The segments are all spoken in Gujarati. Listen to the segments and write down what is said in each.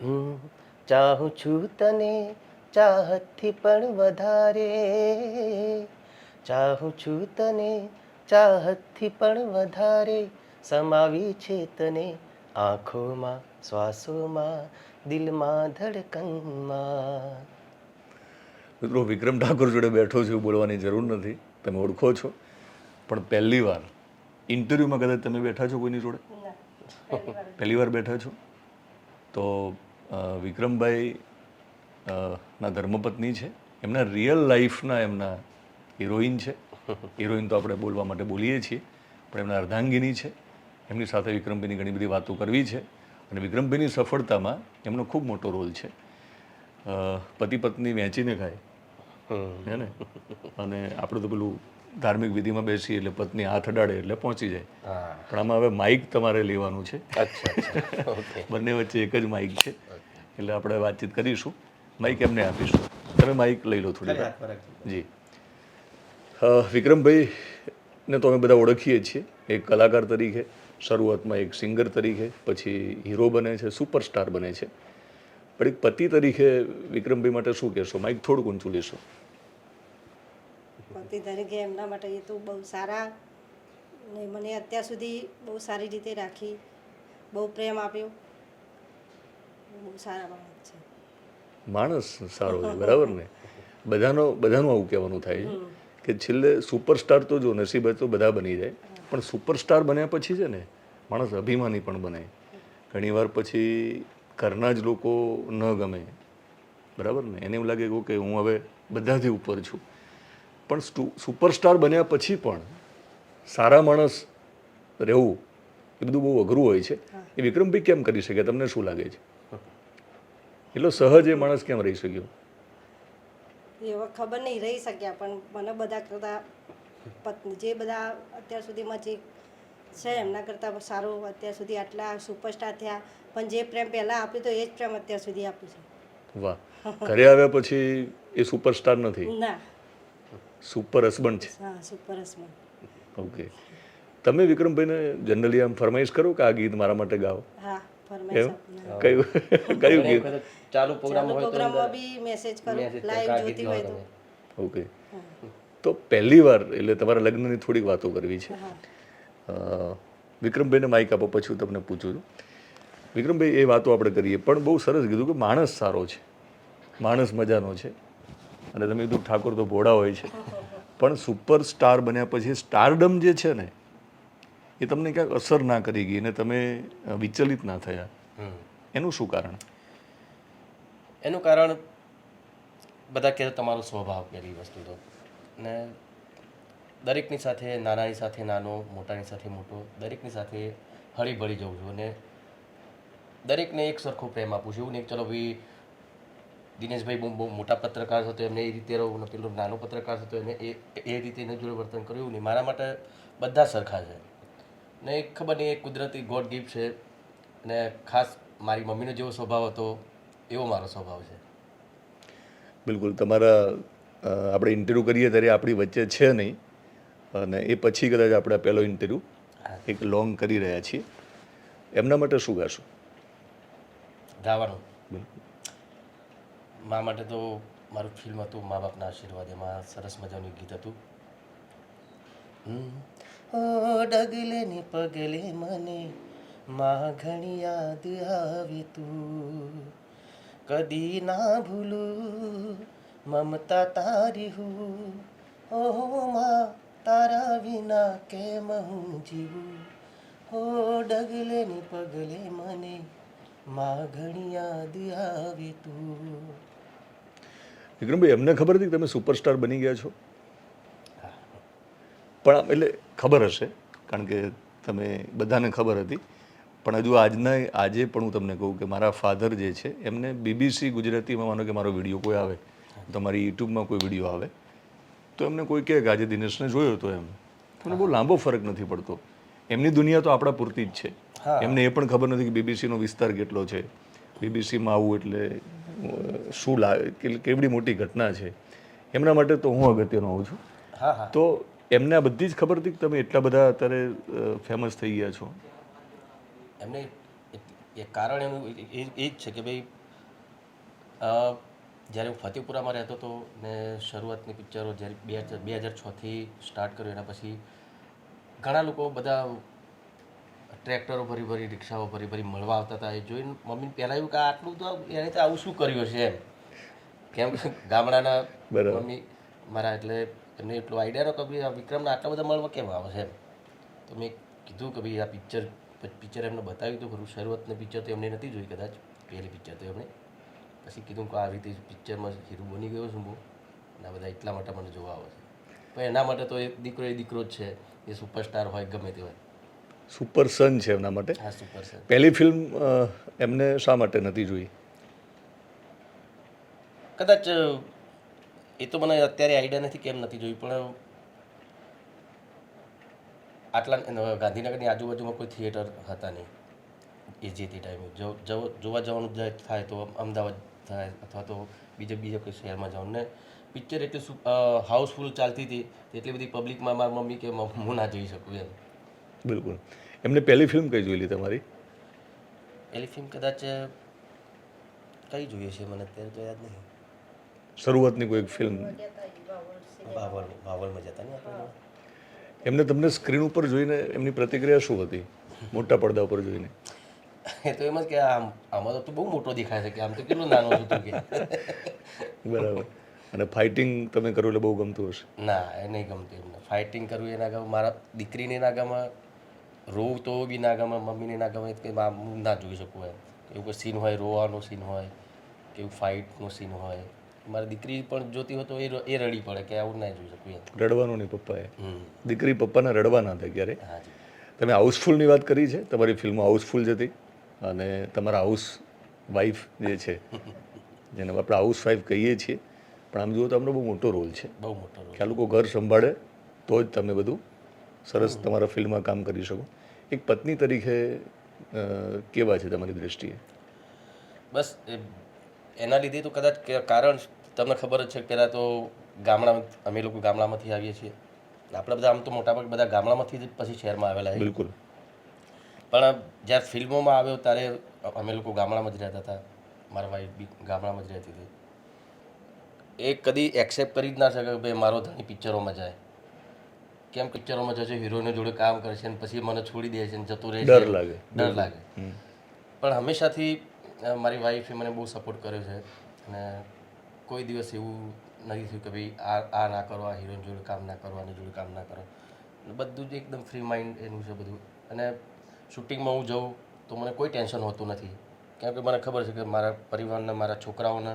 હમ, ચાહું છું તને ચાહતથી પણ વધારે, ચાહું છું તને ચાહતથી પણ વધારે, સમાવી છે તને આંખોમાં, શ્વાસોમાં, દિલમાં, ધડકનમાં. મિત્રો, વિક્રમ ઠાકોર જોડે બેઠો છું, બોલવાની જરૂર નથી, તમે ઓળખો છો. પણ પહેલી વાર ઇન્ટરવ્યૂમાં કદાચ તમે બેઠા છો કોઈની જોડે? પહેલી વાર બેઠા છો તો વિક્રમભાઈ ના ધર્મપત્ની છે, એમના રિયલ લાઈફના એમના હિરોઈન છે. હિરોઈન તો આપણે બોલવા માટે બોલીએ છીએ, પણ એમના અર્ધાંગિની છે. એમની સાથે વિક્રમભાઈની ઘણી બધી વાતો કરવી છે, અને વિક્રમભાઈની સફળતામાં એમનો ખૂબ મોટો રોલ છે. પતિ પત્ની વહેંચીને ખાય, હે ને? અને આપણે તો પેલું ધાર્મિક વિધિમાં બેસીએ એટલે પત્ની હાથ અડાડે એટલે પહોંચી જાય. પણ આમાં હવે માઇક તમારે લેવાનું છે. બંને વચ્ચે એક જ માઇક છે, એટલે આપણે વાતચીત કરીશું. માઇક એમને આપીશું, તમે માઇક લઈ લો થોડી વાર. જી. વિક્રમભાઈને તો અમે બધા ઓળખીએ છીએ એક કલાકાર તરીકે, શરૂઆતમાં એક સિંગર તરીકે, પછી હીરો બને છે, સુપરસ્ટાર બને છે. પણ એક પતિ તરીકે વિક્રમભાઈ માટે શું કહેશો? માઇક થોડુંક ઊંચું લેશો. પતિ તરીકે એમના માટે એ તો બહુ સારા ને મને અત્યાર સુધી બહુ સારી રીતે રાખી, બહુ પ્રેમ આપ્યો, બહુ સારા માણસ છે. માણસ સારો છે, બરાબર ને? બધાનું આવું કહેવાનું થાય છે કે છેલ્લે સુપરસ્ટાર તો જો નસીબ હોય તો બધા બની જાય, પણ સુપરસ્ટાર બન્યા પછી છે ને માણસ અભિમાની પણ બને. ઘણીવાર પછી ઘરના જ લોકો ન ગમે, બરાબર ને? એને એવું લાગે કે હું હવે બધાથી ઉપર છું. પણ સુપરસ્ટાર બન્યા પછી પણ સારા માણસ રહેવું એ બધું બહુ અઘરું હોય છે. એ વિક્રમભાઈ કેમ કરી શકે, તમને શું લાગે છે? એટલો સહજ એ માણસ કેમ રહી શક્યો? એવા ખબર નહીં રહી શક્યા, પણ મને બધા કરતાં પત્ની જે બધા અત્યાર સુધીમાં જે છે એમના કરતાં સારું અત્યાર સુધી આટલા સુપરસ્ટાર થયા, પણ જે પ્રેમ પહેલાં આપ્યો તો એ જ પ્રેમ અત્યાર સુધી આપ્યું છે. વાહ. ઘરે આવ્યા પછી એ સુપરસ્ટાર નથી, ના, સુપર હસબન્ડ છે. હા, સુપર હસબન્ડ. ઓકે. તમે વિક્રમભાઈને જનરલી આમ ફરમાઈશ કરો કે આ ગીત મારા માટે ગાઓ? હા, ફરમાઈશ એમ આપને. કયું ગીત? ચાલુ પ્રોગ્રામમાં બી મેસેજ કરું, લાઈવ જોતી હોય તો. ઓકે. તો પહેલી વાર એટલે તમારા લગ્નની થોડીક વાતો કરવી છે. વિક્રમભાઈને માઇક આપો, પછી હું તમને પૂછું છું. વિક્રમભાઈ, એ વાતો આપણે કરીએ, પણ બહુ સરસ કીધું કે માણસ સારો છે, માણસ મજાનો છે. અને તમે કીધું ઠાકોર તો ભોળા હોય છે, પણ સુપરસ્ટાર બન્યા પછી સ્ટારડમ જે છે ને એ તમને ક્યાંક અસર ના કરી ગઈ અને તમે વિચલિત ના થયા, એનું શું કારણ? એનું કારણ બધા કહે તમારો સ્વભાવ, પહેલી વસ્તુ તો. ને દરેકની સાથે, નાનાની સાથે નાનો, મોટાની સાથે મોટો, દરેકની સાથે હળીભળી જઉં છું, અને દરેકને એક સરખો પ્રેમ આપું છું. એવું નહીં ચલો ભાઈ દિનેશભાઈ બહુ મોટા પત્રકાર હતો એમને એ રીતે રહું, પેલો નાનો પત્રકાર હતો એને એ રીતે એના જોડે વર્તન કર્યું. એવું નહીં, મારા માટે બધા સરખા છે. ને એક ખબર નહીં, એક કુદરતી ગોડ ગિફ્ટ છે. ને ખાસ મારી મમ્મીનો જેવો સ્વભાવ હતો એવો મારો સ્વભાવ છે. બિલકુલ. તમારા આપણે ઇન્ટરવ્યૂ કરીએ ત્યારે આપણી વચ્ચે છે નહીં, અને એ પછી કદાચ આપણે પહેલો ઇન્ટરવ્યૂ એક લોંગ કરી રહ્યા છીએ. એમના માટે શું ગાશો? ગાવાનું મા માટે તો મારું ફિલ્મ હતું મા બાપના આશીર્વાદ, એમાં સરસ મજાનું ગીત હતું. ઓ ડગલે ને પગલે મને માં ઘણી યાદ આવે તું, કદી ના ભૂલું મમતા તારી હું, ઓહો માં તારા વિના કેમ હું જીવું, ઓ ડગલે ને પગલે મને માં ઘણી યાદ આવે તું. વિક્રમભાઈ, એમને ખબર હતી કે તમે સુપરસ્ટાર બની ગયા છો? પણ એટલે ખબર હશે, કારણ કે તમે બધાને ખબર હતી. પણ હજુ આજે પણ હું તમને કહું કે મારા ફાધર જે છે એમને BBC ગુજરાતીમાં, માનો કે મારો વિડીયો કોઈ આવે, તમારી યુટ્યુબમાં કોઈ વિડીયો આવે તો એમને કોઈ કહે કે આજે દિનેશને જોયો હતો, એમ તમને બહુ લાંબો ફરક નથી પડતો. એમની દુનિયા તો આપણા પૂરતી જ છે. એમને એ પણ ખબર નથી કે BBCનો વિસ્તાર કેટલો છે, BBCમાં આવું એટલે શું કેવડી મોટી ઘટના છે. એમના માટે તો હું અગત્યનો હોઉં છું. તો એમને આ બધી જ ખબર હતી કે તમે એટલા બધા અત્યારે ફેમસ થઈ ગયા છો? એમને એ કારણ એનું એ જ છે કે ભાઈ જ્યારે હું ફતેપુરામાં રહેતો હતો ને શરૂઆતની પિક્ચરો જ્યારે 2006થી સ્ટાર્ટ કર્યું એના પછી ઘણા લોકો બધા ટ્રેક્ટરો ભરી ભરી રિક્ષાઓ ભરી ભરી મળવા આવતા હતા. એ જોઈને મમ્મીને પહેલાં એવું કે આટલું તો એને તો આવું શું કર્યું છે એમ, કેમ કે ગામડાના મમ્મી મારા એટલે એમને એટલો આઈડિયા નહોતો કે આ વિક્રમને આટલા બધા મળવા કેમ આવે છે એમ. તો મેં કીધું કે ભાઈ આ પિક્ચર એમને બતાવ્યું હતું ખરું. શરૂઆતની પિક્ચર તો એમને નથી જોઈ કદાચ, પહેલી પિક્ચર તો એમને. પછી કીધું કે આ રીતે પિક્ચરમાં હીરો બની ગયો છું હું અને આ બધા એટલા માટે મને જોવા આવે છે. પણ એના માટે તો એ દીકરો જ છે, એ સુપરસ્ટાર હોય ગમે તે હોય. સુપર સન છે એમના માટે. હા, સુપર સન. પહેલી ફિલ્મ એમને શા માટે નથી જોઈ? કદાચ એ તો મને અત્યારે આઈડિયા નથી કેમ નથી જોયું, પણ આટલા ગાંધીનગરની આજુબાજુમાં કોઈ થિયેટર હતા નહીં એ જે તે ટાઈમે. જોવા જવાનું થાય તો અમદાવાદ થાય અથવા તો બીજા કોઈ શહેરમાં જવાનું. ને પિક્ચર એટલી હાઉસફુલ ચાલતી હતી, એટલી બધી પબ્લિકમાં મારી મમ્મી કે હું ના જોઈ શકું એમ. બિલકુલ. એમને પહેલી ફિલ્મ કઈ જોયેલી તમારી? પહેલી ફિલ્મ કદાચ કઈ જોઈએ છે મને અત્યારે તો યાદ નહીં. શરૂઆતની કોઈ ફિલ્મ? બાવળમાં જતા ને આપણે. એમને તમને સ્ક્રીન ઉપર જોઈને એમની પ્રતિક્રિયા શું હતી, મોટા પડદા ઉપર જોઈને? એ તો એમ જ કે આમાં તો બહુ મોટો દેખાય છે કે આમ તો કેટલું નાનો છું તું કે. બરાબર. અને ફાઇટિંગ તમે કરો એટલે બહુ ગમતું હશે? ના, એ નહીં ગમતું એમને. ફાઇટિંગ કરવું એના ગમે, મારા દીકરીને ના ગમે, રોવું તો બી ના ગમે, મમ્મીને ના ગમે કે હું ના જોઈ શકું એમ. એવું કોઈ સીન હોય, રોવાનો સીન હોય કે એવું ફાઇટનો સીન હોય, મારી દીકરી પણ જોતી હોય તો એ રડી પડે કે આવું ના જોઈ શકું એમ. રડવાનું નહીં પપ્પાએ? દીકરી પપ્પાના રડવા ના થાય ક્યારે? હાજી. તમે હાઉસફુલની વાત કરી છે, તમારી ફિલ્મો હાઉસફુલ જ હતી અને તમારા હાઉસ વાઈફ જે છે, જેને આપણે હાઉસ વાઈફ કહીએ છીએ, પણ આમ જુઓ તો આપણો બહુ મોટો રોલ છે. બહુ મોટો રોલ. કે આ લોકો ઘર સંભાળે તો જ તમે બધું સરસ તમારા ફિલ્મમાં કામ કરી શકો. એક પત્ની તરીકે કેવા છે તમારી દૃષ્ટિએ? બસ એના લીધે તો કદાચ કારણ તમને ખબર જ છે, પહેલાં તો અમે લોકો ગામડામાંથી આવીએ છીએ. આપણે બધા આમ તો મોટાભાગે બધા ગામડામાંથી જ પછી શહેરમાં આવેલા. બિલકુલ. પણ જ્યારે ફિલ્મોમાં આવ્યો ત્યારે અમે લોકો ગામડામાં જ રહેતા હતા. મારા વાઈફ બી ગામડામાં જ રહેતી હતી. એ કદી એક્સેપ્ટ કરી જ ના શકે કે ભાઈ મારો ધણી પિક્ચરોમાં જાય. કેમ પિક્ચરોમાં જશે, હિરોઈનો જોડે કામ કરશે ને પછી મને છોડી દે છે ને જતું રહે છે, ડર લાગે. ડર લાગે. પણ હંમેશાથી મારી વાઈફે મને બહુ સપોર્ટ કર્યો છે અને કોઈ દિવસ એવું નથી થયું કે ભાઈ આ ના કરો, આ હિરોઈન જોડે કામ ના કરો, આની જોડે કામ ના કરો. બધું જ એકદમ ફ્રી માઇન્ડ એનું છે બધું. અને શૂટિંગમાં હું જાઉં તો મને કોઈ ટેન્શન હોતું નથી, કેમ કે મને ખબર છે કે મારા પરિવારને, મારા છોકરાઓને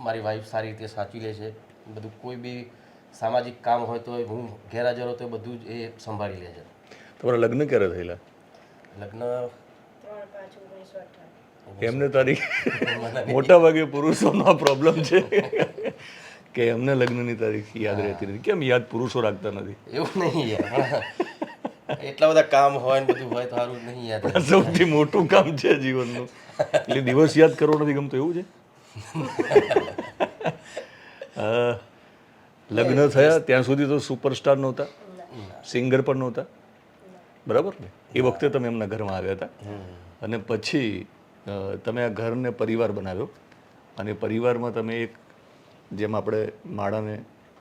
મારી વાઈફ સારી રીતે સાચવી લે છે. બધું કોઈ બી સામાજિક કામ હોય તો હું ગેરહાજર હોય તો બધું જ એ સંભાળી લે છે. તમારા લગ્ન ક્યારે થયેલા? લગ્ન 3/5/1958. એમને તારીખ મોટા ભાગે પુરુષોનો આ પ્રોબ્લેમ છે કે એમને લગ્નની તારીખ યાદ રહેતી નથી. કેમ યાદ પુરુષો રાખતા નથી? એવું નહીં યાર, એટલા બધા કામ હોય ને બધું હોય તો સારું નહીં યાદ. સૌથી મોટું કામ છે જીવનનું, એટલે દિવસ યાદ કરવો નથી ગમતો, એવું છે? લગ્ન થયા ત્યાં સુધી તો સુપરસ્ટાર નહોતા, સિંગર પણ નહોતા, બરાબર ને? એ વખતે તમે એમના ઘરમાં આવ્યા હતા અને પછી તમે આ ઘરને પરિવાર બનાવ્યો અને પરિવારમાં તમે એક, જેમ આપણે માળાને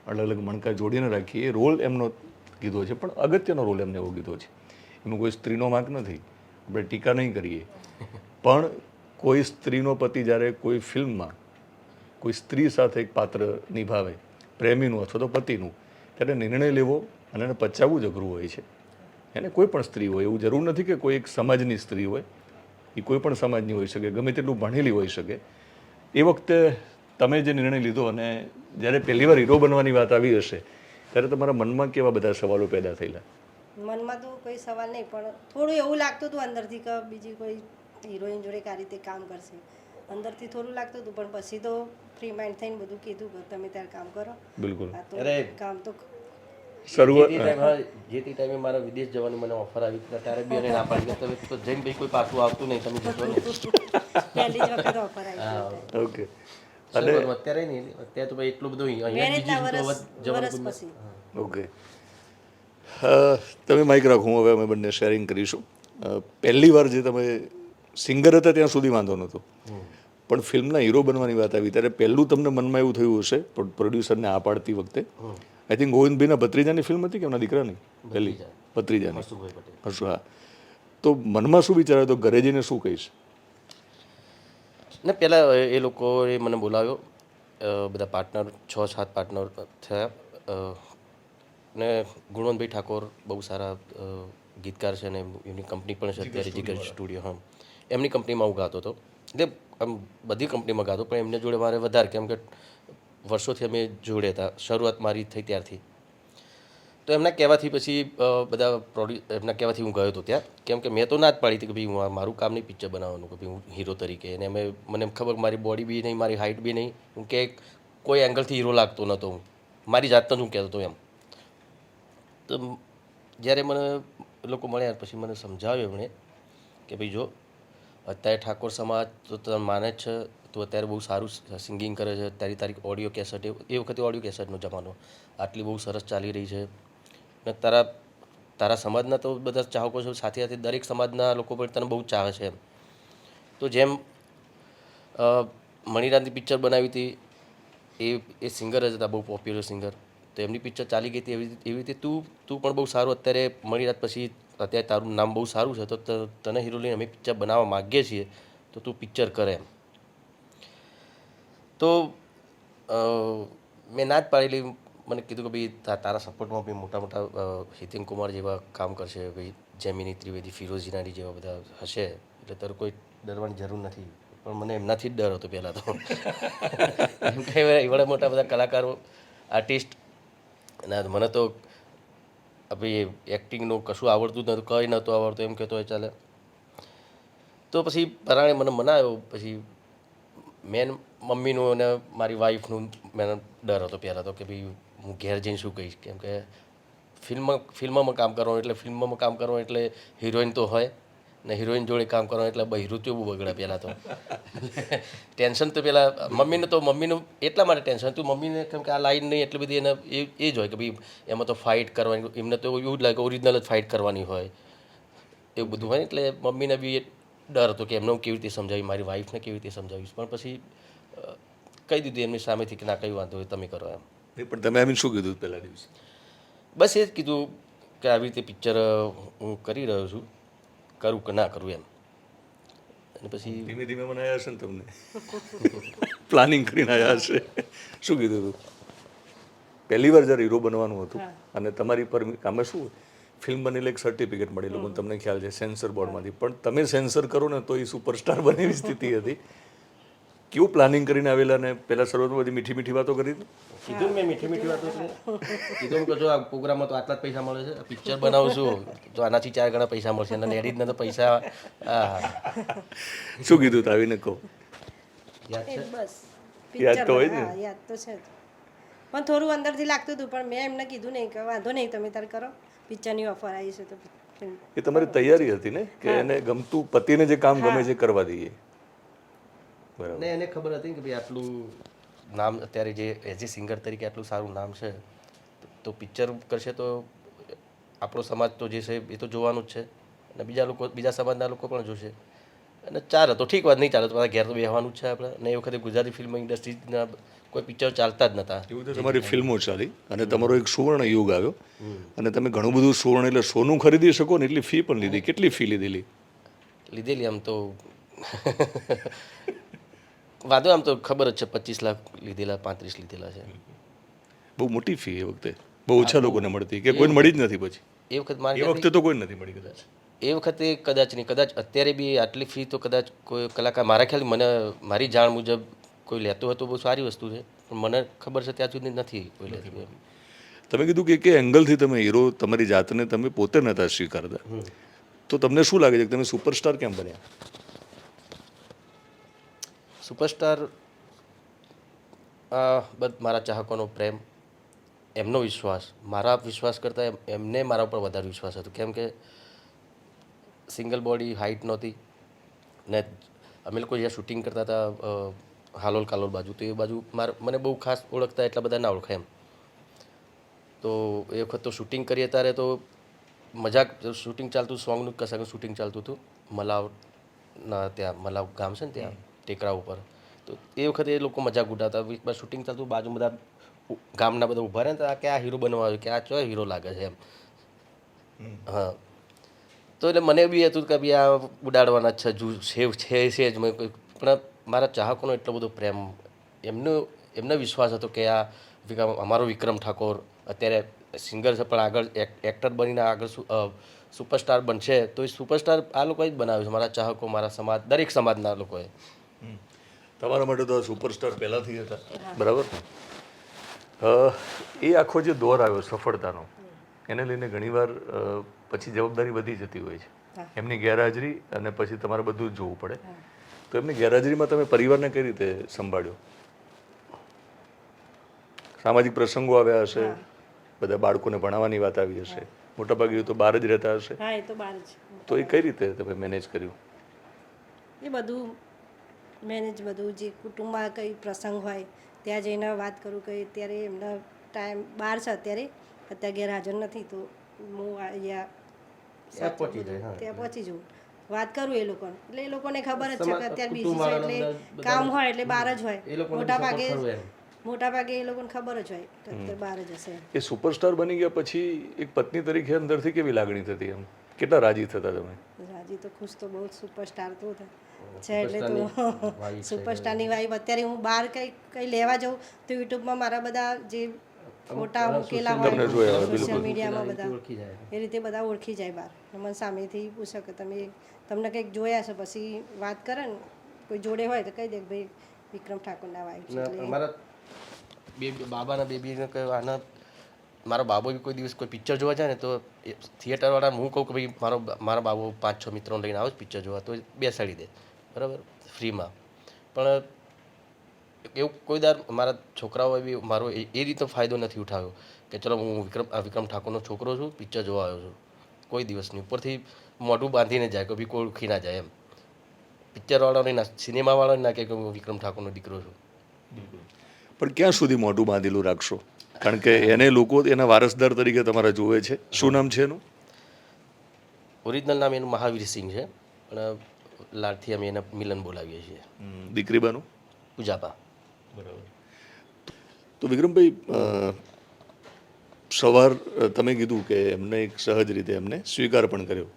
અલગ અલગ મણકા જોડીને રાખીએ, એ રોલ એમનો કીધો છે, પણ અગત્યનો રોલ એમને એવો કીધો છે. એમાં કોઈ સ્ત્રીનો વાંક નથી, આપણે ટીકા નહીં કરીએ, પણ કોઈ સ્ત્રીનો પતિ જ્યારે કોઈ ફિલ્મમાં કોઈ સ્ત્રી સાથે એક પાત્ર નિભાવે, પ્રેમીનું અથવા તો પતિનું, ત્યારે નિર્ણય લેવો અને એને પચાવવું જ અઘરું હોય છે. એને કોઈ પણ સ્ત્રી હોય, એવું જરૂર નથી કે કોઈ એક સમાજની સ્ત્રી હોય, એ કોઈ પણ સમાજની હોઈ શકે, ગમે તેટલું ભણેલી હોઈ શકે. એ વખતે તમે જે નિર્ણય લીધો અને જ્યારે પહેલીવાર હીરો બનવાની વાત આવી હશે ત્યારે તમારા મનમાં કેવા બધા સવાલો પેદા થયેલા? મનમાં તો કોઈ સવાલ નહીં, પણ થોડું એવું લાગતું હતું અંદરથી કે બીજી કોઈ હિરોઈન જોડે આ રીતે કામ કરશે. અંદરથી થોડું લાગતું હતું, પણ પછી તો ફ્રી માઇન્ડ થઈને બધું કીધું કે તમે ત્યારે કામ કરો. બિલકુલ. આ તો કામ તો શરૂઆત જે તે ટાઈમે મારા વિદેશ જવાની મને ઓફર આવી ત્યારે બી એને ના પાડી કે તમે તો જઈને ભાઈ કોઈ પાછું આવતું નહીં, તમે જશો ને. પહેલી જ વખત ઓફર આવી. ઓકે. અને અત્યારે નહીં, અત્યારે તો ભાઈ એટલું બધું અહીંયા વરસ પછી. ઓકે. તમે માઇક રાખો, હવે અમે બંને શેરિંગ કરીશું. પહેલી વાર જે તમે સિંગર હતા ત્યાં સુધી વાંધો નહોતો, પણ ફિલ્મના હીરો બનવાની વાત આવી ત્યારે પહેલું તમને મનમાં એવું થયું હશે પ્રોડ્યુસરને આ પાડતી વખતે, આઈ થિંક ગોવિંદભાઈના ભત્રીજાની ફિલ્મ હતી કે એમના દીકરાની પહેલી ભત્રીજાની, હર્ષુભાઈ પટેલ. હર્ષુ, હા. તો મનમાં શું વિચાર હતો, ઘરે જઈને શું કહીશ? ને પહેલાં એ લોકોએ મને બોલાવ્યો, બધા પાર્ટનર 6-7 પાર્ટનર થયા, ને ગુણવંતભાઈ ઠાકોર બહુ સારા ગીતકાર છે ને એમની કંપની પણ છે અત્યારે, જીગર સ્ટુડિયો. હા, એમની કંપનીમાં હું ગાતો હતો, એટલે આમ બધી કંપનીમાં ગાતો, પણ એમને જોડે મારે વધારે, કેમ કે વર્ષોથી અમે જોડે હતા, શરૂઆત મારી થઈ ત્યારથી. તો એમના કહેવાથી પછી એમના કહેવાથી હું ગયો હતો ત્યાં, કેમ કે મેં તો ના જ પાડી હતી કે ભાઈ હું મારું કામ નહીં પિક્ચર બનાવવાનું, કે ભાઈ હું હીરો તરીકે, અને મને ખબર મારી બોડી બી નહીં, મારી હાઇટ બી નહીં, હું કે કોઈ એંગલથી હીરો લાગતો નહોતો, હું મારી જાતને જ હું કહેતો હતો એમ. તો જ્યારે મને લોકો મળ્યા પછી મને સમજાવ્યું એમણે કે ભાઈ જો અત્યારે ઠાકોર સમાજ તો તને માને જ છે, તું અત્યારે બહુ સારું સિંગિંગ કરે છે, તારી ઓડિયો કેસેટ, એ વખતે ઓડિયો કેસેટનો જમાનો, આટલી બહુ સરસ ચાલી રહી છે, ને તારા સમાજના તો બધા ચાહકો છે, સાથે સાથે દરેક સમાજના લોકો પણ તને બહુ ચાહે છે એમ. તો જેમ મણિરાજની પિક્ચર બનાવી હતી, એ સિંગર જ હતા, બહુ પોપ્યુલર સિંગર, તો એમની પિક્ચર ચાલી ગઈ હતી, એવી રીતે તું પણ બહુ સારું અત્યારે મણિરાજ પછી અત્યારે તારું નામ બહુ સારું છે, તો તને હીરો લઈને અમે પિક્ચર બનાવવા માગીએ છીએ, તો તું પિક્ચર કરે એમ. તો મેં ના જ પાડેલી, મને કીધું કે ભાઈ તારા સપોર્ટમાં બી મોટા મોટા હિતેન કુમાર જેવા કામ કરશે, ભાઈ જેમિની ત્રિવેદી, ફિરોઝ જીનાડી જેવા બધા હશે, એટલે તારે કોઈ ડરવાની જરૂર નથી. પણ મને એમનાથી જ ડર હતો પહેલાં તો, એમ કે એવડા મોટા બધા કલાકારો, આર્ટિસ્ટ, અને મને તો ભાઈ એક્ટિંગનું કશું આવડતું જ નહોતું, કંઈ નહોતું આવડતું, એમ કહેતો હોય ચાલે. તો પછી પરાણે મને મનાવ્યો, પછી મેન મમ્મીનું અને મારી વાઈફનું મને ડર હતો પહેલાં તો, કે ભાઈ હું ઘેર જઈને શું કહીશ, કેમ કે ફિલ્મમાં કામ કરવાનું એટલે હિરોઈન તો હોય ને, હિરોઈન જોડે કામ કરવાનું એટલે બહેરું તો બહુ બગડે પહેલાં તો. ટેન્શન તો પહેલાં મમ્મીનું એટલા માટે ટેન્શન હતું, મમ્મીને કેમ કે આ લાઈન નહીં એટલી બધી એને એ જ હોય કે ભાઈ એમાં તો ફાઇટ કરવાની, એમને તો એવું જ લાગે ઓરિજિનલ જ ફાઇટ કરવાની હોય, એવું બધું હોય, એટલે મમ્મીને બી ડર હતો કે એમને હું કેવી રીતે સમજાવી, મારી વાઈફને કેવી રીતે સમજાવીશ, પણ પછી કહી દીધું એમની સામેથી કે ના, કંઈ વાંધો હોય તમે કરો એમ. પણ તમે આવીને શું કીધું પહેલા દિવસે? બસ એ જ કીધું કે આવી રીતે પિક્ચર હું કરી રહ્યો છું, કરું કે ના કરું એમ. અને પછી ધીમે ધીમે મને આવ્યા હશે ને તમને, પ્લાનિંગ કરીને આવ્યા હશે, શું કીધું હતું? પહેલી વાર જ્યારે હીરો બનવાનું હતું અને તમારી પર આમાં શું ફિલ્મ બનેલી એક સર્ટિફિકેટ મળી લોકોને, તમને ખ્યાલ છે સેન્સર બોર્ડમાંથી, પણ તમે સેન્સર કરો ને તો એ સુપરસ્ટાર બને એવી સ્થિતિ હતી. કેવું પ્લાનિંગ કરીને આવેલા, ને પહેલાં શરૂઆતમાં બધી મીઠી મીઠી વાતો કરી હતી? કીધું મેં મીઠી વાતો કીધું કે જો આ પ્રોગ્રામમાં તો આટલા જ પૈસા મળે છે, પિક્ચર બનાવું છું તો આનાથી 4 ગણા પૈસા મળશે, અને લેડીઝને તો પૈસા શું કીધું તો આવીને કહો? યાદ છે? બસ યાદ તો હોય ને? હા, યાદ તો છે જ, પણ થોડું અંદરથી લાગતું હતું, પણ મેં એમને કીધું નહીં કે વાંધો નહીં, તમે તાર કરો, પિક્ચરની ઓફર આવી છે તો એ તમારી તૈયારી હતી ને, કે એને ગમતું, પતિને જે કામ ગમે છે કરવા દઈએ. ને એને ખબર હતી કે ભાઈ આટલું નામ અત્યારે જે એઝ એ સિંગર તરીકે આટલું સારું નામ છે, તો પિક્ચર કરશે તો આપણો સમાજ તો જે છે એ તો જોવાનું જ છે, અને બીજા સમાજના લોકો પણ જોશે, અને ચાલે તો ઠીક વાત, નહીં ચાલે તો મારા ઘેર તો બેસવાનું જ છે આપણે. અને એ વખતે ગુજરાતી ફિલ્મ ઇન્ડસ્ટ્રીના કોઈ પિક્ચર ચાલતા જ નહોતા. એવું તો તમારી ફિલ્મો ચાલી અને તમારો એક સુવર્ણ યુગ આવ્યો, અને તમે ઘણું બધું સુવર્ણ એટલે સોનું ખરીદી શકો ને એટલી ફી પણ લીધી. કેટલી ફી લીધેલી આમ તો વાંધો, આમ તો ખબર જ છે 25 લાખ લીધેલા, 35 લીધેલા છે. બહુ મોટી ફી એ વખતે, બહુ ઓછા લોકોને મળતી, કે કોઈને મળી જ નથી પછી એ વખત એ વખતે તો કોઈ નથી મળી કદાચ. એ વખતે કદાચ નહીં, કદાચ અત્યારે બી આટલી ફી તો કદાચ કોઈ કલાકાર, મારા ખ્યાલ મારી જાણ મુજબ કોઈ લેતો હોય તો બહુ સારી વસ્તુ છે, પણ મને ખબર છે ત્યાં સુધી નથી કોઈ લેતું એમ. તમે કીધું કે એંગલથી તમે હીરો, તમારી જાતને તમે પોતે નહોતા સ્વીકારતા, તો તમને શું લાગે છે કે તમે સુપરસ્ટાર કેમ બન્યા? સુપરસ્ટાર મારા ચાહકોનો પ્રેમ, એમનો વિશ્વાસ, મારા વિશ્વાસ કરતાં એમને મારા ઉપર વધારે વિશ્વાસ હતો, કેમ કે સિંગલ બોડી, હાઇટ નહોતી, ને અમે લોકો જ્યાં શૂટિંગ કરતા હતા હાલોલ કાલોલ બાજુ, તો એ બાજુ મને બહુ ખાસ ઓળખતા એટલા બધા ના ઓળખે એમ. તો એ વખત તો શૂટિંગ કરીએ ત્યારે તો મજાક, શૂટિંગ ચાલતું, સોંગનું કશાકનું શૂટિંગ ચાલતું હતું, મલાવ ત્યાં મલાવ ગામ છે ને ત્યાં ટેકરા ઉપર, તો એ વખતે એ લોકો મજાક ઉડાવતા, એકવાર શૂટિંગ ચાલતું, બાજુ બધા ગામના બધા ઊભા રહે ને, તો આ કે આ હીરો બનવા આવ્યો, કે આ ચો હીરો લાગે છે એમ. હા, તો એટલે મને બી હતું કે ભાઈ આ ઉડાડવાના જ છે જ મેં પણ મારા ચાહકોનો એટલો બધો પ્રેમ, એમને વિશ્વાસ હતો કે આ અમારો વિક્રમ ઠાકોર અત્યારે સિંગર છે પણ આગળ એક્ટર બનીને આગળ સુપરસ્ટાર બનશે, તો એ સુપરસ્ટાર આ લોકોએ જ બનાવ્યું છે, મારા ચાહકો, મારા સમાજ, દરેક સમાજના લોકોએ. તમારા માટે તો સુપરસ્ટાર પહેલાંથી હતા, બરાબર. એ આખો જે દોર આવ્યો સફળતાનો, એને લઈને ઘણીવાર પછી જવાબદારી વધી જતી હોય છે, એમની ગેરહાજરી, અને પછી તમારે બધું જ જોવું પડે. તો એમની ગેરહાજરીમાં તમે પરિવારને કઈ રીતે સંભાળ્યો? સામાજિક પ્રસંગો આવ્યા હશે, બધા બાળકોને ભણાવવાની વાત આવી હશે, મોટાભાગે તો બહાર જ રહેતા હશે, હા, એ તો બહાર જ. તો એ કઈ રીતે તમે મેનેજ કર્યું? એ બધું મેનેજ, બધું જે કુટુંબમાં કંઈ પ્રસંગ હોય ત્યાં જઈને વાત કરું કે અત્યારે એમના ટાઈમ બહાર છે, અત્યારે ગેરહાજર નથી, તો હું અહીંયા ત્યાં પહોંચી જાય, હા. ત્યાં પહોંચી જઉં, વાત કરું એ લોકોને, એટલે એ લોકોને ખબર જ છે કે અત્યારે બિઝી છે, કુટુંબવાળાનો એટલે કામ હોય એટલે બહાર જ હોય, એ લોકોને મોટા ભાગે એ લોકોને ખબર જ હોય કે અત્યારે બહાર જ હશે. એ સુપરસ્ટાર બની ગયા પછી એક પત્ની તરીકે અંદરથી કેવી લાગણી થતી? એમ કેટલા રાજી થતા તમે? રાજી તો ખુશ તો બહુ, સુપરસ્ટાર તો છે એટલે તો સુપરસ્ટારની વાઈફ. અત્યારે હું બહાર કંઈ લેવા જાઉં તો યુટ્યુબમાં મારા બધા જે ફોટા મૂકેલા હોય સોશિયલ મીડિયામાં બધા એ રીતે બધા ઓળખી જાય બહાર. મને સામેથી પૂછે કે તમને કંઈક જોયા છે, પછી વાત કરે ને કોઈ જોડે હોય તો કહી દે ભાઈ વિક્રમ ઠાકોરના વાઈફ છે. એટલે મારા બાબાના બેબીને કહે આના, મારો બાબો બી કોઈ દિવસ કોઈ પિક્ચર જોવા જાય ને તો થિયેટરવાળા, હું કહું કે ભાઈ મારા બાબો 5-6 મિત્રોને લઈને આવો જ પિક્ચર જોવા, તો બેસાડી દે, બરાબર, ફ્રીમાં. પણ એવું કોઈ દર મારા છોકરાઓએ બી મારો એ રીતનો ફાયદો નથી ઉઠાવ્યો કે ચલો હું વિક્રમ ઠાકોરનો છોકરો છું, પિક્ચર જોવા આવ્યો છું. કોઈ દિવસની ઉપરથી મોઢું બાંધીને જાય કે ભાઈ કોઈ ઓળખી ના જાય એમ. પિક્ચરવાળાને ના, સિનેમાવાળાને ના કે હું વિક્રમ ઠાકોરનો દીકરો છું. પણ ક્યાં સુધી મોઢું બાંધેલું રાખશો? કારણ કે એને લોકો એના વારસદાર તરીકે તમારા જોવે છે. શું નામ છે એનું? ઓરિજિનલ નામ એનું મહાવીરસિંહ છે, પણ લાડથી અમે એને મિલન બોલાવીએ છીએ. દીકરી બાનું? પૂજાપા. બરાબર. તો વિક્રમભાઈ, સવાર તમે કીધું કે એમને એક સહજ રીતે એમને સ્વીકાર પણ કર્યો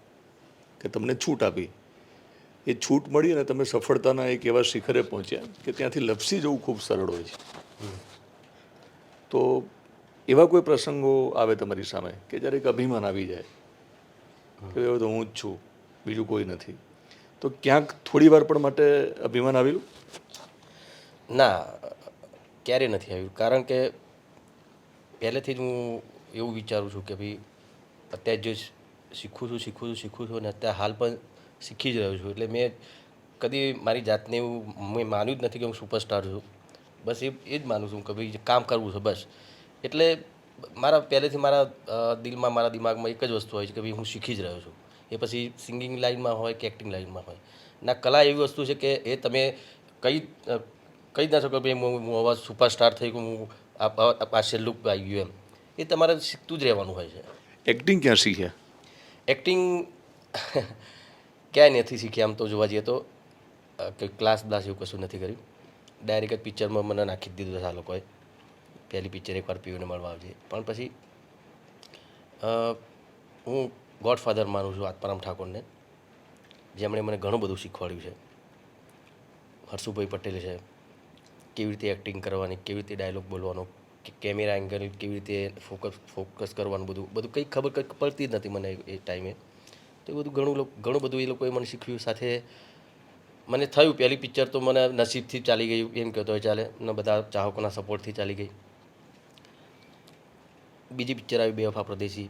કે તમને છૂટ આપી, એ છૂટ મળી અને તમે સફળતાના એક એવા શિખરે પહોંચ્યા કે ત્યાંથી લપસી જવું ખૂબ સરળ હોય છે. તો એવા કોઈ પ્રસંગો આવે તમારી સામે કે જ્યારે એક અભિમાન આવી જાય કે હવે તો હું જ છું, બીજું કોઈ નથી, તો ક્યાંક થોડી વાર પણ માટે અભિમાન આવેલું? ના, ક્યારે નથી આવ્યું. કારણ કે પહેલેથી જ હું એવું વિચારું છું કે ભાઈ અત્યારે જે શીખું છું અને અત્યારે હાલ પણ શીખી જ રહ્યો છું. એટલે મેં કદી મારી જાતને એવું મેં માન્યું જ નથી કે હું સુપરસ્ટાર છું. બસ એ જ માનું છું કે ભાઈ કામ કરવું છે બસ. એટલે પહેલેથી મારા દિમાગમાં એક જ વસ્તુ હોય છે કે ભાઈ હું શીખી જ રહ્યો છું. એ પછી સિંગિંગ લાઈનમાં હોય કે એક્ટિંગ લાઈનમાં હોય. ના, કલા એવી વસ્તુ છે કે એ તમે કહી જ ના શકો ભાઈ હું હવે સુપરસ્ટાર થઈ ગયું, હું આ છેલ્લું આવી ગયું એમ. એ તમારે શીખતું જ રહેવાનું હોય છે. એક્ટિંગ ક્યાં શીખ્યા? એક્ટિંગ ક્યાંય નથી શીખ્યા. આમ તો જોવા જઈએ તો કંઈ ક્લાસ એવું કશું નથી કર્યું. ડાયરેક્ટ જ પિક્ચરમાં મને નાખી દીધું છે આ લોકોએ. પહેલી પિક્ચર એકવાર પીઓને મળવા આવજે. પણ પછી હું ગોડફાધર માનું છું આત્મારામ ઠાકોરને, જેમણે મને ઘણું બધું શીખવાડ્યું છે. હર્ષુભાઈ પટેલ છે, કેવી રીતે એક્ટિંગ કરવાની, કેવી રીતે ડાયલોગ બોલવાનો, કે કેમેરા એંગલ કેવી રીતે ફોકસ કરવાનું, બધું કંઈ ખબર પડતી જ નથી મને એ ટાઈમે. તો એ બધું ઘણું બધું એ લોકોએ મને શીખવ્યું. સાથે મને થયું પહેલી પિક્ચર તો મને નસીબથી ચાલી ગઈ એમ કહેતો હોય ચાલે, ને બધા ચાહકોના સપોર્ટથી ચાલી ગઈ. બીજી પિક્ચર આવી બેવફા પરદેશી,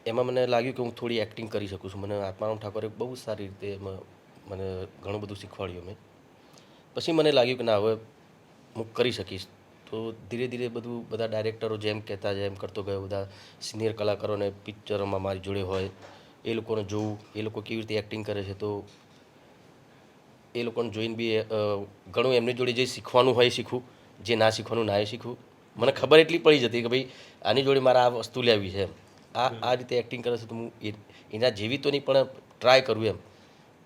એમાં મને લાગ્યું કે હું થોડી એક્ટિંગ કરી શકું છું. મને આત્મારામ ઠાકોરે બહુ સારી રીતે એમાં મને ઘણું બધું શીખવાડ્યું મેં. પછી મને લાગ્યું કે ના, હવે હું કરી શકીશ. તો ધીરે ધીરે બધા ડાયરેક્ટરો જેમ કહેતા જાય એમ કરતો ગયો. બધા સિનિયર કલાકારોને પિક્ચરોમાં મારી જોડે હોય એ લોકોને જોવું, એ લોકો કેવી રીતે એક્ટિંગ કરે છે, તો એ લોકોને જોઈને બી ઘણું એમની જોડે જે શીખવાનું હોય એ શીખવું, જે ના શીખવાનું ના એ શીખવું. મને ખબર એટલી પડી જતી કે ભાઈ આની જોડે મારે આ વસ્તુ લેવી છે એમ. આ રીતે એક્ટિંગ કરે છે તો હું એના જેવી તો નહીં પણ ટ્રાય કરું એમ.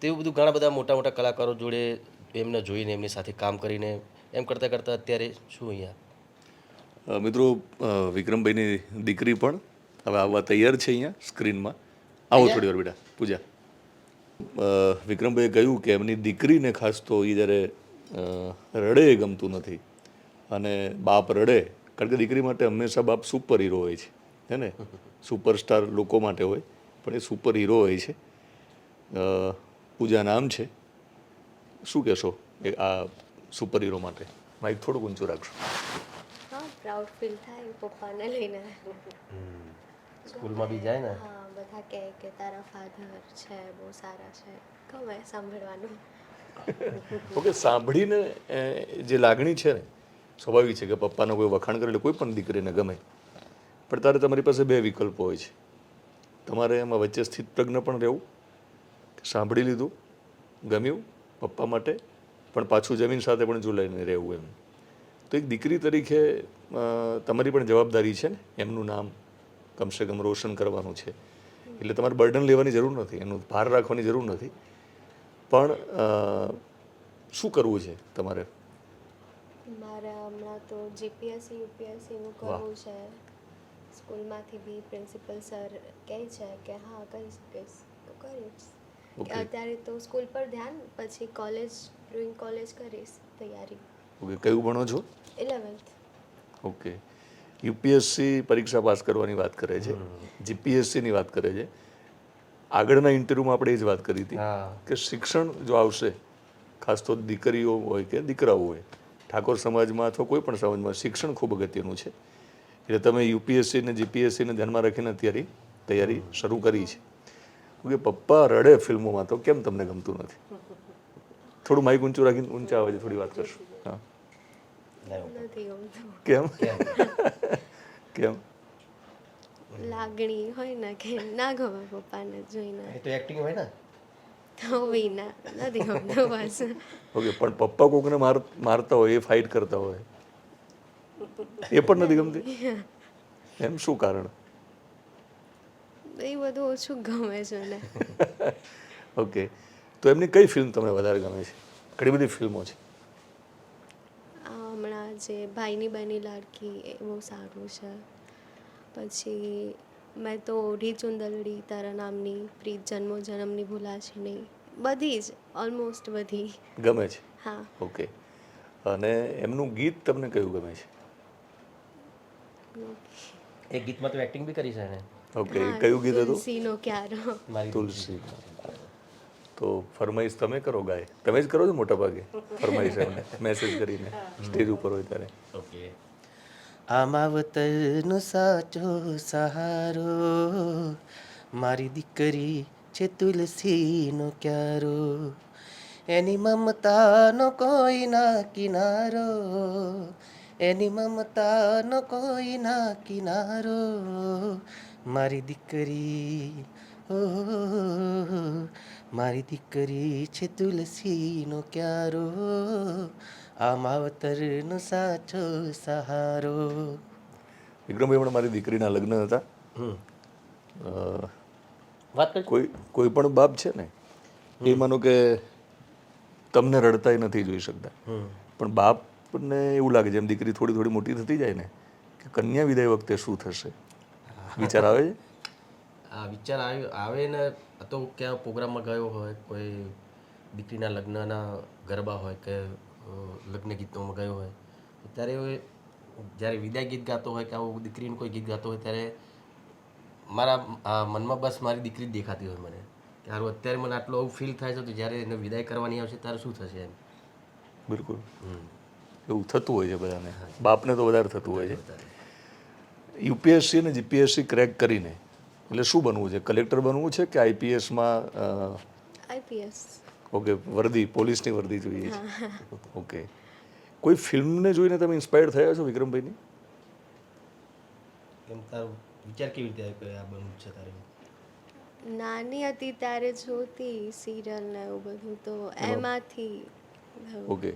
તેવું બધું ઘણા બધા મોટા મોટા કલાકારો જોડે એમને જોઈને એમની સાથે કામ કરીને એમ કરતાં કરતાં અત્યારે શું અહીંયા મિત્રો વિક્રમભાઈની દીકરી પણ હવે આવવા તૈયાર છે અહીંયા સ્ક્રીનમાં. આવો થોડી વાર બેટા પૂજા. વિક્રમભાઈએ કહ્યું કે એમની દીકરીને ખાસ તો એ જ્યારે રડે એ ગમતું નથી, અને બાપ રડે, કારણ કે દીકરી માટે હંમેશા બાપ સુપર હીરો હોય છે, હે ને? સુપરસ્ટાર લોકો માટે હોય, પણ એ સુપર હીરો હોય છે. પૂજા નામ છે. શું કહેશો એ આ સુપર હીરો માટે? માઇક થોડુંક ઊંચું રાખશો. હા, પ્રાઉડ ફીલ થાય પપ્પાને લઈને. સ્કૂલમાં બી જાય ને હા, બધા કહે કે તારા ફાધર છે બહુ સારા છે, ગમે સાંભળવાનું. ઓકે, સાંભળીને જે લાગણી છે ને, સ્વાભાવિક છે કે પપ્પાનો કોઈ વખાણ કરે એટલે કોઈ પણ દીકરીને ગમે. પણ તારે તમારી પાસે બે વિકલ્પો હોય છે. તમારે એમાં વચ્ચે સ્થિત પ્રજ્ઞ પણ રહેવું, કે સાંભળી લીધું, ગમ્યું પપ્પા માટે, પણ પાછું જમીન સાથે પણ જોડાઈને રહેવું. એમ તો એક દીકરી તરીકે તમારી પણ જવાબદારી છે ને, એમનું નામ કમસે કમ રોશન કરવાનું છે. એટલે તમારે બર્ડન લેવાની જરૂર નથી, એનું ભાર રાખવાની જરૂર નથી. પણ શું કરવું છે તમારે? મારે હમણાં તો જીપીએસસી યુપીએસસીનું કરવું છે. સ્કૂલમાંથી બી પ્રિન્સિપલ સર કહે છે કે હા કરી શકીશ તો કરીશ. કે અત્યારે તો સ્કૂલ પર ધ્યાન, પછી કોલેજ ડ્રોઈંગ કોલેજ કરીશ તૈયારી. ઓકે, કયું ભણો છો? 11th. ઓકે, યુપીએસસી પરીક્ષા પાસ કરવાની વાત કરે છે, જીપીએસસીની વાત કરે છે. આગળના ઇન્ટરવ્યૂમાં આપણે એ જ વાત કરી હતી કે શિક્ષણ જો આવશે, ખાસ તો દીકરીઓ હોય કે દીકરાઓ હોય, ઠાકોર સમાજમાં અથવા કોઈ પણ સમાજમાં શિક્ષણ ખૂબ અગત્યનું છે. એટલે તમે યુપીએસસી ને જીપીએસસીને ધ્યાનમાં રાખીને અત્યારે તૈયારી શરૂ કરી છે. કે પપ્પા રડે ફિલ્મોમાં તો કેમ તમને ગમતું નથી? થોડું માઇક ઊંચું રાખીને ઊંચા અવાજે થોડી વાત કરશું. હા, નથી ગમતું. કેમ? કેમ? લાગણી હોય ને કે ના ગમે પપ્પાને જોઈને, એ તો એક્ટિંગ હોય ને. તો બી ના નથી ગમતું બસ. ઓકે, પણ પપ્પા કોકને મારતા હોય, એ ફાઇટ કરતા હોય, એ પણ નથી ગમતી? એમ શું કારણ? એ બધું ઓછું ગમે છે ને. ઓકે, તો એમની કઈ ફિલ્મ તમને વધારે ગમે છે? ઘણી બધી ફિલ્મો છે. હમણાં જે ભાઈની બહેની લાડકી એ બહુ સારું છે. પછી મેં તો ઓઢી ચુંદલડી તારા નામની, પ્રીત જન્મો જન્મની ભૂલાશે નહીં, બધી જ ઓલમોસ્ટ બધી ગમે છે. હા. ઓકે, અને એમનું ગીત તમને કયું ગમે છે? એ ગીતમાં તો એક્ટિંગ બી કરી છે ને. ઓકે, કયું ગીત હતું? તુલસીનો ક્યારો. મારી તુલસી. તો ફરમાઈશ તમે કરો, ગાય તમે જ કરો છો મોટા ભાગે ફરમાઈશ એમને મેસેજ કરીને સ્ટેજ ઉપર હોય ત્યારે. ઓકે. આ માવતરનો સાચો સહારો, મારી દીકરી છે તુલસીનો ક્યારો, એની મમતાનો કોઈ ના કિનારો, એની મમતાનો કોઈ ના કિનારો, મારી દીકરી ઓ, મારી દીકરી છે તુલસીનો ક્યારો, આ માવતરનો સાચો સહારો. વિક્રમભાઈ, પણ મારી દીકરીના લગ્ન હતા. વાત કરી કોઈ પણ બાપ છે ને, એ માનો કે તમને રડતાય નથી જોઈ શકતા, પણ બાપને એવું લાગે જેમ દીકરી થોડી થોડી મોટી થતી જાય ને, કે કન્યા વિદાય વખતે શું થશે, વિચાર આવે છે. આ વિચાર આવે ને, તો ક્યાં પ્રોગ્રામમાં ગયો હોય, કોઈ દીકરીના લગ્નના ગરબા હોય કે લગ્ન ગીતોમાં ગયો હોય, ત્યારે જ્યારે વિદાય ગીત ગાતો હોય કે આવું દીકરીનું કોઈ ગીત ગાતો હોય, ત્યારે મારા મનમાં બસ મારી દીકરી જ દેખાતી હોય મને, કે હારું અત્યારે મને આટલું આવું ફીલ થાય છે, તો જ્યારે એને વિદાય કરવાની આવશે ત્યારે શું થશે એમ. બિલકુલ એવું થતું હોય છે બધાને, બાપને તો વધારે થતું હોય છે. યુપીએસસી અને જીપીએસસી ક્રેક કરીને એટલે શું બનવું છે? કલેક્ટર બનવું છે કે આઈપીએસમાં? આઈપીએસ. ઓકે, વર્દી, પોલીસની વર્દી જોઈએ છે. ઓકે, કોઈ ફિલ્મને જોઈને તમે ઇન્સ્પાયર્ડ થયા છો વિક્રમભાઈની? એમ તારો વિચાર કેવી રીતે આવ્યો કે આ બનવું છે તારે? નાની હતી ત્યારે જોતી સિરિયલ ને એવું બધું, તો એમાંથી. ઓકે,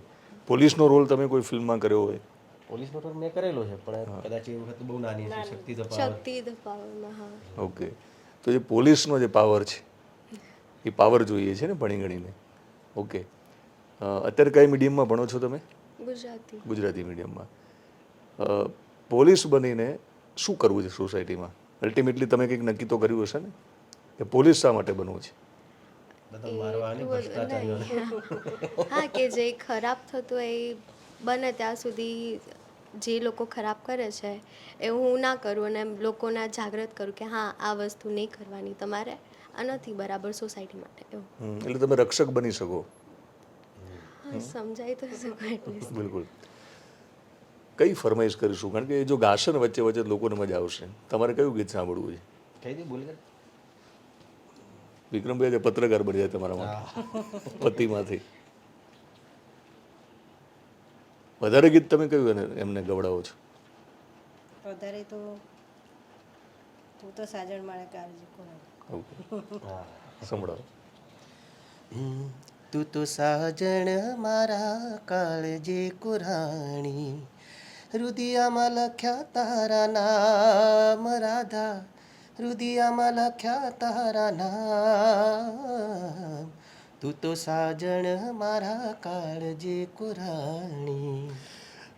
પોલીસનો રોલ તમે કોઈ ફિલ્મમાં કર્યો હોય? પોલીસનો રોલ મેં કરેલો છે, પણ કદાચ એ વખત બહુ નાની છે. શક્તિ ધ પાવર. શક્તિ ધ પાવરમાં. હા. ઓકે, તો જે પોલીસનો જે પાવર છે એ પાવર જોઈએ છે ને ભણી ગણીને. ઓકે, અત્યારે કઈ મીડિયમમાં ભણો છો તમે? ગુજરાતી. ગુજરાતી મીડિયમમાં. પોલીસ બનીને શું કરવું છે સોસાયટીમાં? અલ્ટિમેટલી તમે કંઈક નક્કી તો કર્યું હશે ને કે પોલીસ શા માટે બનવું છે? બધા મારવાની ભ્રષ્ટાચારીઓને. હા, કે જે ખરાબ થતું હોય એ બને ત્યાં સુધી જે લોકો ખરાબ કરે છે એ હું ના કરું અને લોકોને જાગૃત કરું કે હા આ વસ્તુ નહીં કરવાની તમારે, આ નથી બરાબર સોસાયટી માટે એવું. એટલે તમે રક્ષક બની શકો. હા, સમજાય તો શકો એટલીસ્ટ. બિલકુલ. કઈ ફરમાઈશ કરીશું? કારણ કે જો ગાશે ને વચ્ચે વચ્ચે લોકોને મજા આવશે. તમારે કયું ગીત સાંભળવું છે? કઈ દી બોલી વિક્રમભાઈ આજે પત્રકાર બની જાય તમારા માટે પતિમાંથી. વધારે ગીત તમે કયું એમને ગવડાવો છો? વધારે તો તું તો સાજણ મારે કાળજી કોણ. ઓકે, સંભળાવો. તું તો સાજણ મારા કાળજી કુરાણી, રુદિયામાં લખ્યા તારા નામ રાધા, રુદિયામાં લખ્યા તારા નામ, તું તો સાજણ મારા કાળજી કુરાણી.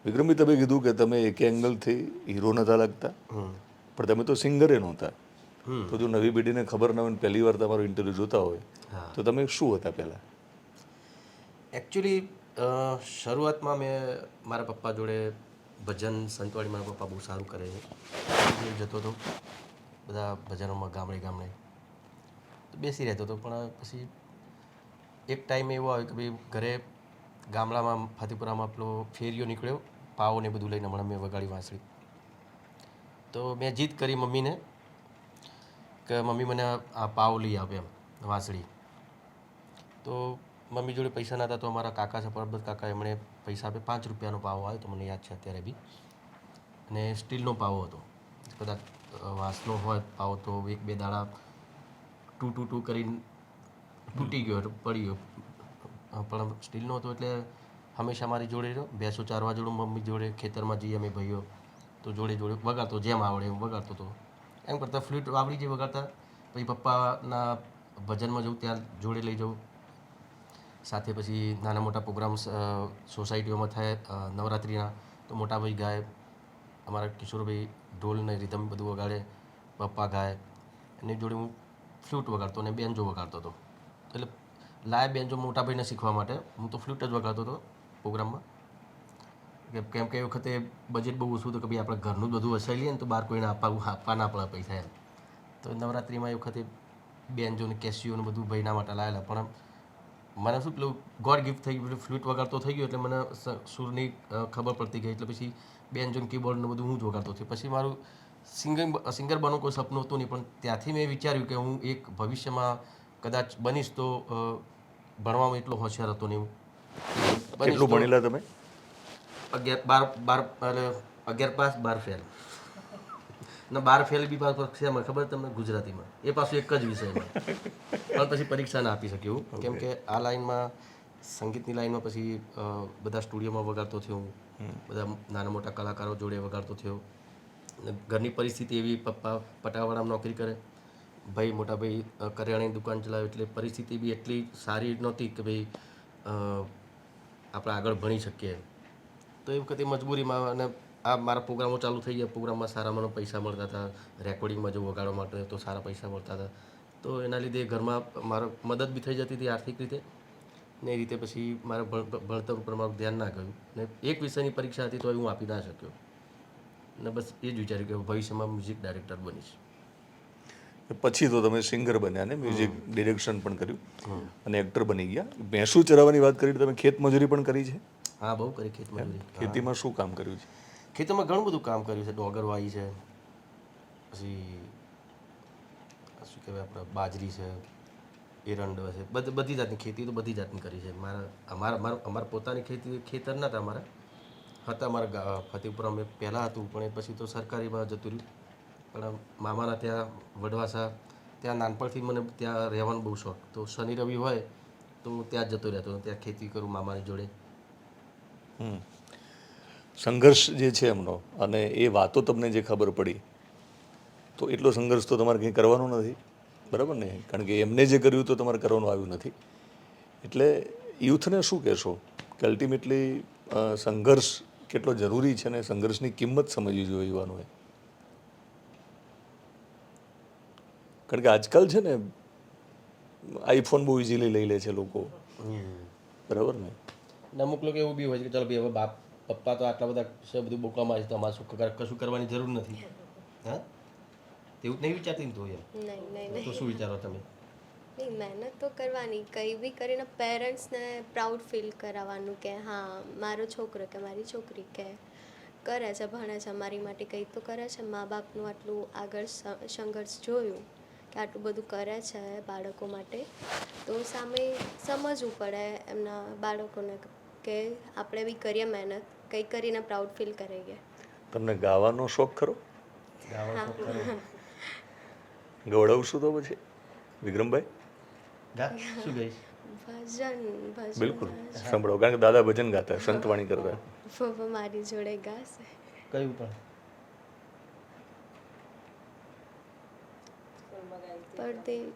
વિક્રમભાઈ, તમે કીધું કે તમે એક એંગલથી હીરો નતા લાગતા, પણ તમે તો સિંગરે નહોતા. તો જો નવી પેઢીને ખબર ના હોય ને પહેલી વાર તમારો ઇન્ટરવ્યૂ જોતા હોય તો તમે શું હતા પહેલાં? એકચ્યુઅલી શરૂઆતમાં મેં મારા પપ્પા જોડે ભજન સંતવાણી, મારા પપ્પા બહુ સારું કરે છે, જતો હતો બધા ભજનોમાં ગામડે ગામડે તો બેસી રહેતો હતો. પણ પછી એક ટાઈમ એવો આવ્યો કે ભાઈ ઘરે ગામડામાં ફતેપુરામાં પેલો ફેરિયો નીકળ્યો, પાવો ને બધું લઈને હમણાં મેં વગાડી વાંસળી. તો મેં જીદ કરી મમ્મીને કે મમ્મી મને આ પાવ લઈ આપે એમ વાંસળી. તો મમ્મી જોડે પૈસા નહોતા તો અમારા કાકા છે પરબત કાકા, એમણે પૈસા આપે. 5 રૂપિયાનો પાવો આવ્યો તો મને યાદ છે અત્યારે બી, અને સ્ટીલનો પાવો હતો. કદાચ વાંસનો હોય પાવો તો 1-2 દાડા ટૂ કરીને તૂટી ગયો, પડી ગયો. પણ સ્ટીલનો હતો એટલે હંમેશા મારી જોડે રહ્યો. ભેંસો ચારવા જોડે મમ્મી જોડે, ખેતરમાં જઈએ અમે ભાઈઓ તો જોડે જોડે વગાડતો, જેમ આવડે એમ વગાડતો હતો. એમ કરતાં ફ્લૂટ આવડી જે વગાડતા. પછી પપ્પાના ભજનમાં જવું ત્યાં જોડે લઈ જવું. સાથે પછી નાના મોટા પ્રોગ્રામ્સ સોસાયટીઓમાં થાય નવરાત્રિના તો મોટાભાઈ ગાય, અમારા કિશોરભાઈ ઢોલ ને રીધમ બધું વગાડે, પપ્પા ગાય. એની જોડે હું ફ્લૂટ વગાડતો અને બેન્જો વગાડતો હતો. એટલે લાય બેન્જો મોટાભાઈને શીખવા માટે હું તો ફ્લૂટ જ વગાડતો હતો પ્રોગ્રામમાં. કેમ કે એ વખતે બજેટ બહુ ઓછું હતું કે ભાઈ આપણે ઘરનું જ બધું વસાવી લઈએ ને તો બહાર કોઈને આપવા ના પડે પૈસા એમ. તો નવરાત્રિમાં એ વખતે બેન્જો ને કેસીઓ ને બધું ભાઈના માટે લાવેલા. પણ મને શું પેલું ગોડ ગિફ્ટ થઈ ગયું, ફ્લૂટ વગાડતો થઈ ગયો એટલે મને સૂરની ખબર પડતી ગઈ. એટલે પછી બેન્જો ને કીબોર્ડ ને બધું હું જ વગાડતો થયો. પછી મારું સિંગર બનવું કોઈ સપનું હતું નહીં, પણ ત્યાંથી મેં વિચાર્યું કે હું એક ભવિષ્યમાં કદાચ બનીશ તો ભણવામાં એટલો હોશિયાર હતો નહીં. કેટલું ભણેલા તમે? 11 પાસ 12 ફેલ. ને 12 ફેલ બી પાસ શેમાં ખબર તમને? ગુજરાતીમાં. એ પાછું એક જ વિષયમાં. પણ પછી પરીક્ષા ના આપી શક્યું કેમ કે આ લાઈનમાં સંગીતની લાઈનમાં પછી બધા સ્ટુડિયોમાં વગાડતો થયો હું, બધા નાના મોટા કલાકારો જોડે વગાડતો થયો. ઘરની પરિસ્થિતિ એવી, પપ્પા પટાવાળામાં નોકરી કરે, ભાઈ મોટા ભાઈ કરિયાણાની દુકાન ચલાવે, એટલે પરિસ્થિતિ બી એટલી સારી નહોતી કે ભાઈ આપણે આગળ ભણી શકીએ. તો એ વખતે મજબૂરીમાં અને આ મારા પ્રોગ્રામો ચાલુ થઈ ગયા. પ્રોગ્રામમાં સારા મને પૈસા મળતા હતા, રેકોર્ડિંગમાં જો વગાડવા માટે તો સારા પૈસા મળતા હતા. તો એના લીધે ઘરમાં મારો મદદ બી થઈ જતી હતી આર્થિક રીતે. ને એ રીતે પછી મારા ભણતર ઉપર મારું ધ્યાન ના ગયું. ને એક વિષયની પરીક્ષા હતી તો હું આપી ના શક્યો. ને બસ એ જ વિચાર્યું કે ભવિષ્યમાં મ્યુઝિક ડાયરેક્ટર બનીશ. પછી તો તમે સિંગર બન્યા ને, મ્યુઝિક ડિરેક્શન પણ કર્યું અને એક્ટર બની ગયા. ભેંસું ચરાવવાની વાત કરી, તમે ખેત મજૂરી પણ કરી છે? હા, બહુ કરી ખેતમજૂરી. ખેતીમાં શું કામ કર્યું છે? ખેતરમાં ઘણું બધું કામ કર્યું છે. ડોગર વાવી છે, પછી શું કહેવાય આપણે બાજરી છે, એરંડ છે, બધી જાતની ખેતી તો બધી જાતની કરી છે. અમારા પોતાની ખેતર નહોતા અમારા, હતા અમારા ફતેપુરા મેં પહેલાં હતું, પણ એ પછી તો સરકારીમાં જતું રહ્યું. પણ મામાના ત્યાં વડવાસા, ત્યાં નાનપણથી મને ત્યાં રહેવાનો બહુ શોખ. તો શનિ રવિ હોય તો હું ત્યાં જ જતો રહેતો, ત્યાં ખેતી કરું મામાની જોડે. સંઘર્ષ જે છે એમનો, અને એ વાતો તમને જે ખબર પડી, તો એટલો સંઘર્ષ તો તમારે કંઈ કરવાનો નથી? બરાબર ને? કારણ કે એમને જે કર્યું તો તમારે કરવાનું આવ્યું નથી. એટલે યુથને શું કહેશો કે અલ્ટિમેટલી સંઘર્ષ કેટલો જરૂરી છે ને સંઘર્ષની કિંમત સમજવી જોઈએ યુવાનોએ? કારણ કે આજકાલ છે ને આઈફોન બહુ ઇઝીલી લઈ લે છે લોકો, બરાબર ને? અને અમુક લોકો એવું બી હોય છે કે ચાલો ભાઈ હવે બાપ પપ્પા તો આટલા બધા છે બધું બોકવામાં છે તો અમારે કશું કરવાની જરૂર નથી. હા, તેવું જ નહીં વિચારતી ને તું એમ નહીં તો શું વિચારો તમે? નહીં, મહેનત તો કરવાની, કંઈ બી કરીને પેરેન્ટ્સને પ્રાઉડ ફીલ કરાવવાનું કે હા મારો છોકરો કે મારી છોકરી કે કરે છે, ભણે છે, મારી માટે કંઈ તો કરે છે. મા બાપનું આટલું આગળ સંઘર્ષ જોયું કે આટલું બધું કરે છે બાળકો માટે, તો સામે સમજવું પડે એમના બાળકોને કે આપણે બી કરીએ મહેનત, કંઈ કરીને પ્રાઉડ ફીલ કરાવીએ. તમને ગાવાનો શોખ ખરો? ગાવાનો શોખ ખરો? ગવડાવશું તો પછી વિક્રમભાઈ? ગા શું ગઈશ? ભજન બિલકુલ સાંભળો, કારણ કે દાદા ભજન ગાતા, સંતવાણી કરતા. પપ્પા મારી જોડે ગાશે. કયું પણ?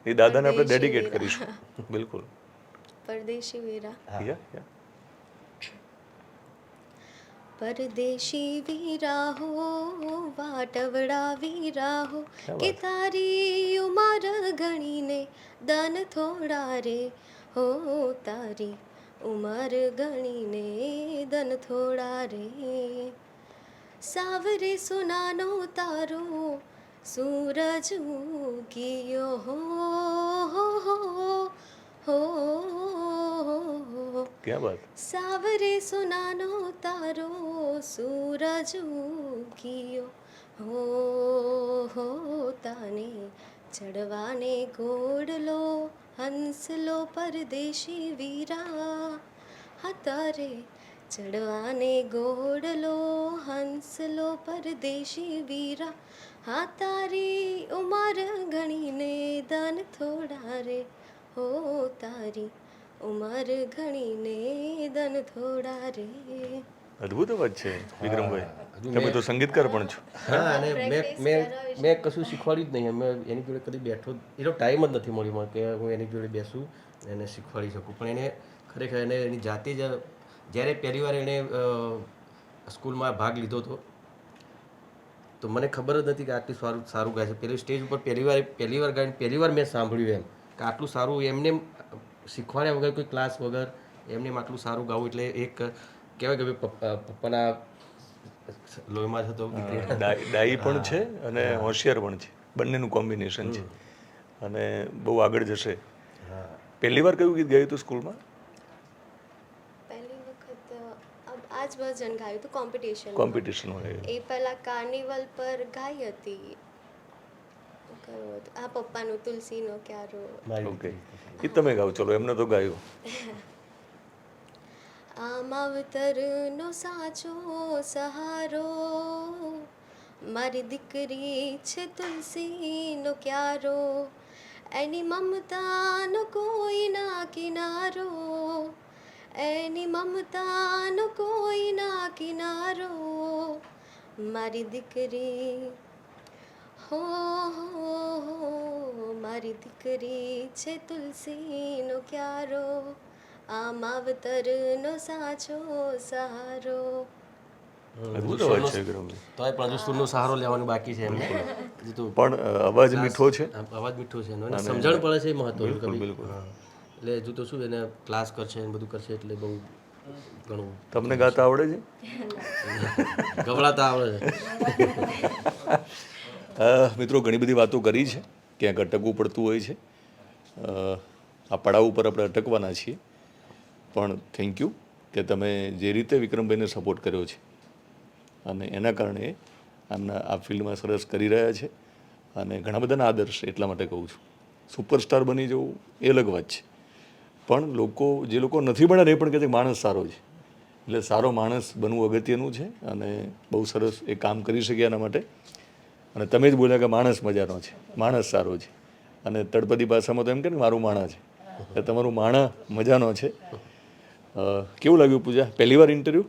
એ દાદાને આપણે ડેડિકેટ કરીશું. બિલકુલ. પરદેશી વીરા. યા પરદેશી વીરા હો, વાટવડા વીરા હો, કે તારી ઉમર ગણીને દન થોડા રે, હો તારી ઉમર ગણીને દન થોડા રે. સાવરે સુનાનો તારો સૂરજ ઉગિયો હો, હો હો હો. ક્યાં વાત? સાવરે સુનાનો તારો સૂરજ ઉગિયો હો, હો તાને ચડવાને ઘોડલો હંસલો પરદેશી વીરા. હા તારે ચડવાને ઘોડલો હંસલો પરદેશી વીરા. હા તારી ઉમર ગણીને દન થોડા રે, હો તારી ઉમર ગણીને દન થોડા રે. અદ્ભુત અવાજ છે વિક્રમભાઈ, તમે તો સંગીતકાર પણ છો. હા, અને મેં કશું શીખવાડ્યું જ નહીં. મેં એની જોડે કદી બેઠો એનો ટાઈમ જ નથી મળ્યો મને કે હું એની જોડે બેસું એને શીખવાડી શકું. પણ એને ખરેખર એને એની જાતે જ જ્યારે પહેલી વાર એણે સ્કૂલમાં ભાગ લીધો હતો તો મને ખબર જ નથી કે આટલું સારું સારું ગાય છે. પેલી સ્ટેજ ઉપર પહેલી વાર ગાઈને પહેલી વાર મેં સાંભળ્યું એમ કે આટલું સારું એમને શીખવાડ્યા વગર, કોઈ ક્લાસ વગર એમને આટલું સારું ગાવું એટલે એક કહેવાય કે પપ્પાના લોહીમાં છે તો ડાઈ પણ છે અને હોશિયાર પણ છે, બંનેનું કોમ્બિનેશન છે અને બહુ આગળ જશે. પહેલી વાર કયું ગીત ગાયું હતું સ્કૂલમાં? પહેલી વખત આ જ ભજન ગાયું હતું કોમ્પિટિશન હોય. એ પહેલા કાર્નિવલ પર ગાઈ હતી. કયું હતું? આ પપ્પાનું તુલસીનો ક્યારો. ઓકે, એ તમે ગાઓ, ચલો એમને તો ગાયું. આ માવતરનો સાચો સહારો, મારી દીકરી છે તુલસીનો ક્યારો, એની મમતાનો કોઈ ના કિનારો, એની મમતાનો કોઈ ના કિનારો, મારી દીકરી હો, મારી દીકરી છે તુલસીનો ક્યારો, આ માવતરનો સાચો સહારો. અદ્ભુત અવાજ છે વિક્રમભાઈ. તોય પણ હજુ સુરનો સહારો લેવાનું બાકી છે એમને. હજુ તો પણ અવાજ મીઠો છે. અવાજ મીઠો છે એનો અને સમજણ પડે છે એ મહત્વનું. બિલકુલ બિલકુલ. એટલે હજુ તો શું એને ક્લાસ કરશે ને બધું કરશે એટલે બહુ ઘણું. તમને ગાતા આવડે છે? ગભરાતા આવડે છે. મિત્રો, ઘણી બધી વાતો કરી છે, ક્યાંક અટકવું પડતું હોય છે. આ પડાવ ઉપર આપણે અટકવાના છીએ, પણ થેન્ક યુ કે તમે જે રીતે વિક્રમભાઈને સપોર્ટ કર્યો છે અને એના કારણે આમના આ ફિલ્ડમાં સરસ કરી રહ્યા છે અને ઘણા બધાના આદર્શ. એટલા માટે કહું છું, સુપરસ્ટાર બની જવું એ અલગ વાત છે, પણ જે લોકો નથી બન્યા એ પણ કહે છે માણસ સારો છે. એટલે સારો માણસ બનવું અગત્યનું છે અને બહુ સરસ એ કામ કરી શકે એના માટે. અને તમે જ બોલ્યા કે માણસ મજાનો છે, માણસ સારો છે, અને તળપદી ભાષામાં તો એમ કે ને મારું માણા છે, એટલે તમારું માણા મજાનો છે. કેવું લાગ્યું પૂજા? પહેલી વાર ઇન્ટરવ્યૂ?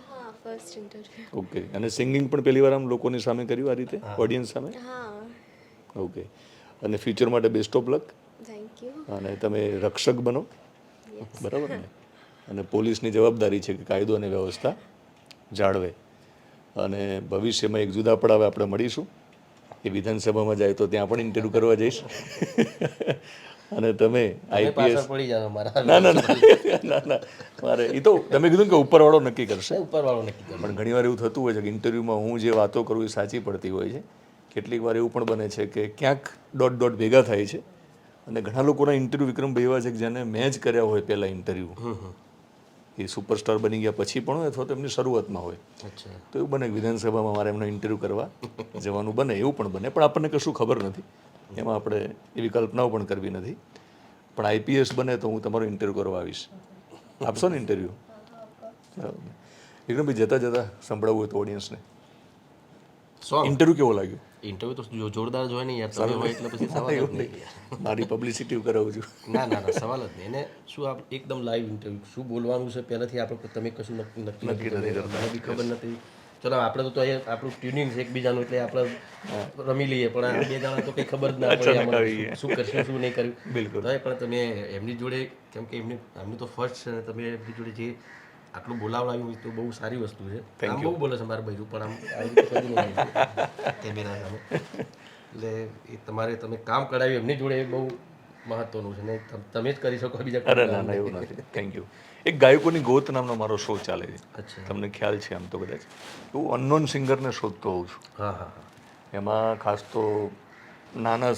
હા, ફર્સ્ટ ઇન્ટરવ્યૂ. ઓકે. અને સિંગિંગ પણ પહેલી વાર આમ લોકોની સામે કર્યું આ રીતે, ઓડિયન્સ સામે? હા. ઓકે. અને ફ્યુચર માટે best of luck. Thank you. અને તમે રક્ષક બનો, બરાબર ને? અને પોલીસની જવાબદારી છે કે કાયદો અને વ્યવસ્થા જાળવે. અને ભવિષ્યમાં એક જુદા પડાવે આપણે મળીશું. એ વિધાનસભામાં જાય તો ત્યાં પણ ઇન્ટરવ્યૂ કરવા જઈશ. અને તમે આઈપીએસ પાછળ પડી જાવ મારા. ના ના ના ના ના મારે એ તો તમે કીધું કે ઉપરવાળો નક્કી કરશે. ઉપરવાળો નક્કી કરે. પણ ઘણીવાર એવું થતું હોય છે કે ઇન્ટરવ્યૂમાં હું જે વાતો કરું એ સાચી પડતી હોય છે. કેટલીક વાર એવું પણ બને છે કે ક્યાંક ડોટ ભેગા થાય છે. અને ઘણા લોકોના ઇન્ટરવ્યૂ વિક્રમભાઈ એવા છે કે જેને મેં જ કર્યા હોય પહેલાં ઇન્ટરવ્યૂ, એ સુપરસ્ટાર બની ગયા પછી પણ હોય અથવા તો એમની શરૂઆતમાં હોય. અચ્છા. તો એવું બને કે વિધાનસભામાં મારે એમનો ઇન્ટરવ્યૂ કરવા જવાનું બને, એવું પણ બને. પણ આપણને કશું ખબર નથી, એમાં આપણે એવી કલ્પનાઓ પણ કરવી નથી. પણ આઈપીએસ બને તો હું તમારો ઇન્ટરવ્યૂ કરવા આવીશ. આપશો ને ઇન્ટરવ્યૂ? બરાબર ને? વિક્રમભાઈ જતા જતા સંભળાવવું હોય તો ઓડિયન્સને સોંગ ઇન્ટરવ્યૂ કેવો લાગ્યો? ઇન્ટરવ્યુ તો જોરદાર જ હોય ને યાર. તમે હોય એટલે પછી સવાલ જ એવું નહીં. નહીં, મારી પબ્લિસિટી કરાવું છું. ના ના ના, સવાલ જ નહીં. એને શું આપ એકદમ લાઈવ ઇન્ટરવ્યુ, શું બોલવાનું છે પહેલાંથી આપણે તમે કશું નક્કી નથી કરતા. મને બી ખબર નથી. ચલો આપણે તો અહીંયા આપણું ટ્યુનિંગ છે એકબીજાનું, એટલે આપણે રમી લઈએ. પણ આ બે જણા તો કંઈ ખબર જ ના પડે આમાં શું કરશું શું નહીં કર્યું. બિલકુલ. તો પણ તમે એમની જોડે, કેમ કે એમની તો ફર્સ્ટ છે ને, તમે એમની જોડે જે આટલું બોલાવડાવ્યું એ તો બહુ સારી વસ્તુ છે. આમ બહુ બોલે છે મારા ભાઈ, પણ આમ આવી રીતે કદી નહીં કેમેરા સામે. એટલે એ તમે કામ કરાવ્યું એમની જોડે એ બહુ મહત્વનું છે ને. તમે જ કરી શકો બીજા. અરે ના ના, એવું નથી. Thank you. એક ગાયકોની ગોત નામનો મારો શો ચાલે છે. અચ્છા. તમને ખ્યાલ છે આમ તો કદાચ. હું અનનોન સિંગરને શોધતો હોઉં છું. હા હા હા. એમાં ખાસ તો નાના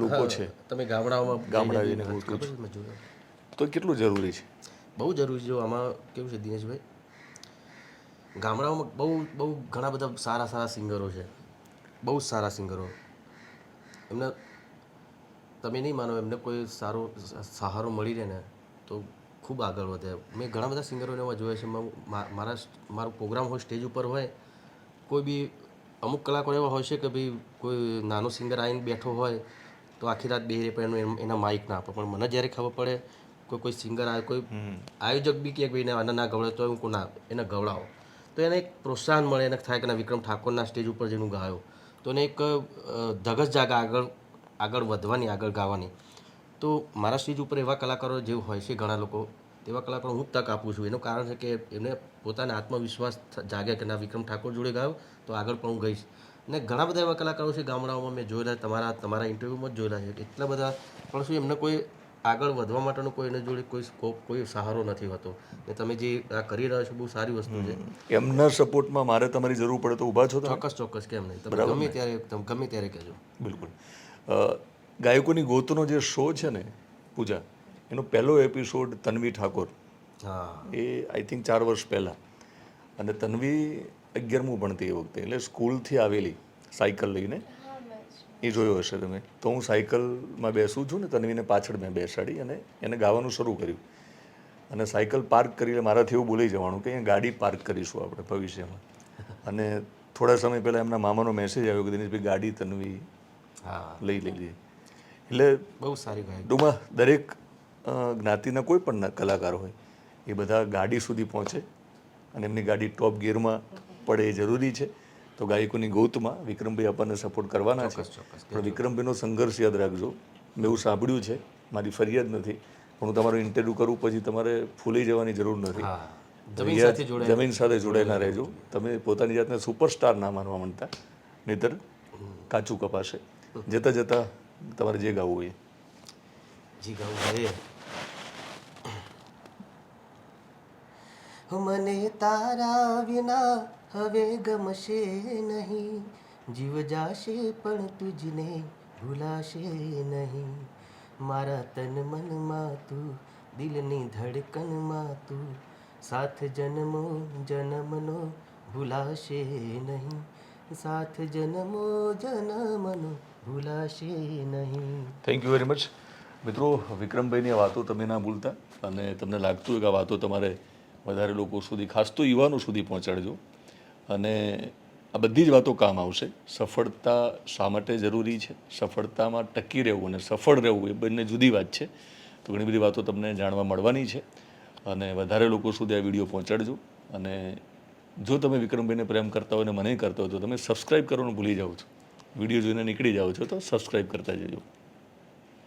લોકો છે, તમે ગામડાઓમાં ગામડા જઈને હું ખબર છે, મેં જોયું. તો એ કેટલું જરૂરી છે. બહુ જરૂરી છે. જો આમાં કેવું છે દિનેશભાઈ, ગામડાઓમાં બહુ ઘણા બધા સારા સિંગરો છે, બહુ જ સારા સિંગરો. એમને તમે નહીં માનો, એમને કોઈ સારો સહારો મળી રહે ને તો ખૂબ આગળ વધે. મેં ઘણા બધા સિંગરોને એવા જોયા છે. મારો પ્રોગ્રામ હોય, સ્ટેજ ઉપર હોય, કોઈ બી અમુક કલાકારો એવા હોય છે કે ભાઈ કોઈ નાનો સિંગર આવીને બેઠો હોય તો આખી રાત બેહી રહે પણ એના માઇક ના આપે. પણ મને જ્યારે ખબર પડે કોઈ સિંગર આવે, કોઈ આયોજક બી કે ભાઈ આને ના ગવડાવે, તો હું ના એને ગવડાવો, તો એને એક પ્રોત્સાહન મળે. એને થાય કે ના વિક્રમ ઠાકોરના સ્ટેજ ઉપર જેનું ગાયો તો એને એક ધગસ જાગા આગળ વધવાની, આગળ ગાવાની. તો મારા સ્ટેજ ઉપર એવા કલાકારો જે હોય છે ઘણા લોકો, તેવા કલાકારો હું તક આપું છું. એનું કારણ છે કે એમને પોતાને આત્મવિશ્વાસ જાગે કે ના વિક્રમ ઠાકોર જોડે ગાયો તો આગળ પણ હું ગઈશ. અને ઘણા બધા એવા કલાકારો છે ગામડાઓમાં મેં જોયેલા, તમારા ઇન્ટરવ્યૂમાં જ જોયેલા છે. એટલા બધા, પણ શું એમને કોઈ આગળ વધવા માટેનો કોઈ એના જોડે કોઈ સ્કોપ, કોઈ સહારો નથી હોતો. ને તમે જે આ કરી રહ્યા છો બહુ સારી વસ્તુ છે. એમના સપોર્ટમાં મારે તમારી જરૂર પડે તો ઊભા છો તમે? ચોક્કસ કેમ નહીં. તમે ગમે ત્યારે કહેજો. બિલકુલ. ગાયકોની ગોતનો જે શો છે ને પૂજા, એનો પહેલો એપિસોડ તન્વી ઠાકોર, હા, એ આઈ થિંક 4 વર્ષ પહેલાં. અને તન્વી 11મું ભણતી એ વખતે, એટલે સ્કૂલથી આવેલી સાયકલ લઈને, એ જોયો હશે તમે. તો હું સાયકલમાં બેસું છું ને, તન્વીને પાછળ મેં બેસાડી અને એને ગાવાનું શરૂ કર્યું. અને સાયકલ પાર્ક કરી, મારાથી એવું બોલાઈ જવાનું કે અહીંયા ગાડી પાર્ક કરીશું આપણે ભવિષ્યમાં. અને થોડા સમય પહેલાં એમના મામાનો મેસેજ આવ્યો કે દિનેશભાઈ ગાડી તન્વી લઈ લેજે. એટલે બહુ સારી ગાયક. ટૂંકમાં દરેક જ્ઞાતિના કોઈ પણ કલાકાર હોય એ બધા ગાડી સુધી પહોંચે અને એમની ગાડી ટોપ ગિયરમાં પડે એ જરૂરી છે. તો ગાયકોની ગોતમાં વિક્રમભાઈ આપણને સપોર્ટ કરવાના છે. પણ વિક્રમભાઈનો સંઘર્ષ યાદ રાખજો. મેં એવું સાંભળ્યું છે, મારી ફરિયાદ નથી, પણ હું તમારો ઇન્ટરવ્યૂ કરું પછી તમારે ફૂલી જવાની જરૂર નથી. જમીન સાથે જોડાયેલા રહેજો. તમે પોતાની જાતને સુપરસ્ટાર ના માનવા માંડતા, નહીતર કાચું કપાશે. જતા જતા તમારે જે ગાવું હોય મને તારા વિના હવે ગમશે નહીં, જીવ જાશે પણ તુજને ભૂલાશે નહીં. મારા તન મનમાં તું, દિલની ધડકનમાં તું, સાથ જન્મો જન્મનો ભૂલાશે નહીં, સાથ જન્મો જન્મનો ભૂલાશે નહીં. Thank you very much. મિત્રો, વિક્રમભાઈની આ વાતો તમે ના ભૂલતા, અને તમને લાગતું હોય કે આ વાતો તમારે વધારે લોકો સુધી, ખાસ તો યુવાનો સુધી પહોંચાડજો. અને આ બધી જ વાતો કામ આવશે. સફળતા શા માટે જરૂરી છે, સફળતામાં ટકી રહેવું અને સફળ રહેવું એ બંને જુદી વાત છે. તો ઘણી બધી વાતો તમને જાણવા મળવાની છે. અને વધારે લોકો સુધી આ વિડીયો પહોંચાડજો. અને જો તમે વિક્રમભાઈને પ્રેમ કરતા હોય અને મને કરતા હોય તો તમે સબસ્ક્રાઈબ કરવાનું ભૂલી જાઓ છો. વિડીયો જોઈને નીકળી જાઓ છો તો સબસ્ક્રાઈબ કરતા જજો.